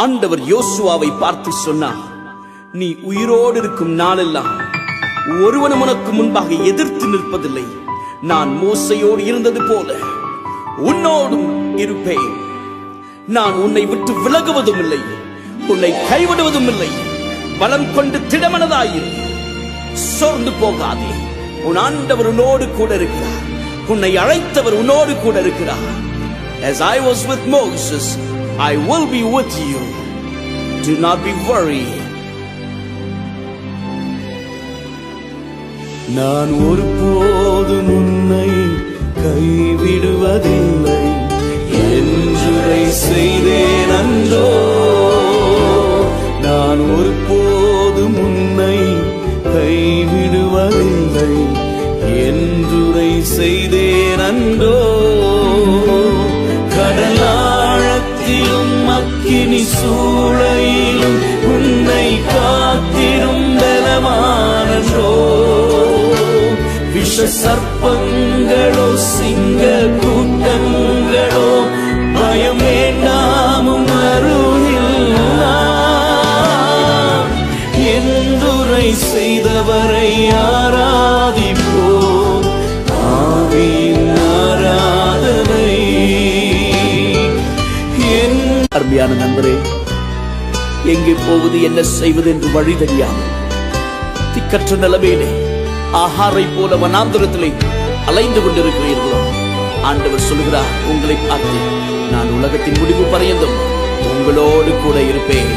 ஆண்டவர் யோசுவாவை பார்த்து சொன்னார், நீ உயிரோடு இருக்கும் நாளெல்லாம் ஒருவனும் உனக்கு முன்பாக எதிர்த்து நிற்பதில்லை. நான் மோசையோடு இருந்தது போல உன்னோடும் இருப்பேன். நான் உன்னை விட்டு விலகுவதும் இல்லை, உன்னை கைவிடுவதும் இல்லை. பலம் கொண்டு திடமனதாயிரு, சோர்ந்து போகாதே. உன் ஆண்டவர் உன்னோடு கூட இருக்கிறார். உன்னை அழைத்தவர் உன்னோடு கூட இருக்கிறார். As I was with Moses, I will be with you. Do not be worried. நான் ஒருபோதும் உன்னை கைவிடுவதில்லை என்றுரை செய்தேன் அன்றோ. நான் ஒருபோதும் உன்னை கைவிடுவதில்லை என்றுரை செய்தேன் அன்றோ. கடலாழத்திலும் அக்கினி சூளையிலும் உன்னை காத்திடும் பலமானன்றோ. விஷ சர்ப்பங்களோ சிங்க கூட்டங்களோ பயம் வேண்டாமும் அருகில் என்றுரை செய்தவரை ஆராதிப்போம். ஆவியின் ஆராதனை. அருமையான நண்பரே, எங்கே போவது என்ன செய்வது என்று வழி தெரியாமல் திக்கற்ற நிலைமையிலே ஆகாரை போல வனாந்தரத்திலே அலைந்து கொண்டிருக்கிறீர்களோ, ஆண்டவர் சொல்கிறார் உங்களை பார்த்து, நான் உலகத்தின் முடிவு பரியந்தம் உங்களோடு கூட இருப்பேன்.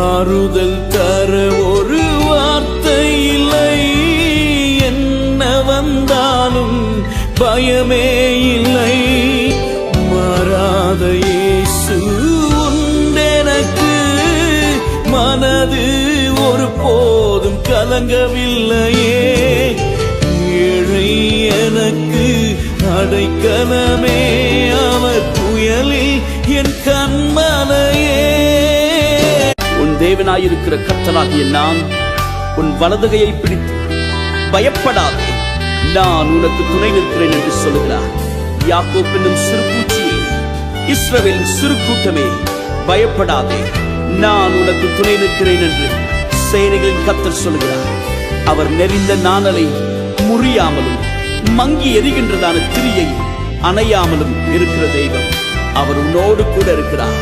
ஆறுதல் தர ஒரு வார்த்தை இல்லை, என்ன வந்தாலும் பயமே இல்லை. மாறாத இயேசு உண்டெனக்கு, மனது ஒரு போதும் கலங்கவில்லையே. ஏழை எனக்கு அடைக்கலமே, அவர் புயலில் என் கண்மலையே. உன் தேவனாயிருக்கிற கர்த்தராகிய நான் உன் வலதுகையை பிடித்து பயப்படாதே, நான் உனக்கு துணை நிற்கிறேன் என்று சொல்லுகிறார். யாக்கோப் என்னும் சிறு பூச்சியே, இஸ்ரவேலின் சிறு கூட்டமே, பயப்படாதே, நான் உனக்கு துணை நிற்கிறேன் என்று சேனைகளின் கர்த்தர் சொல்லுகிறார். அவர் நெறிந்த நாணலை முறியாமலும் மங்கி எரிகின்றதான திரியை அணையாமலும் இருக்கிற தெய்வம். அவர் உன்னோடு கூட இருக்கிறார்.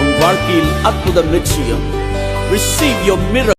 உன் வாழ்க்கையில் அற்புதம் நிச்சயம். Receive your miracle.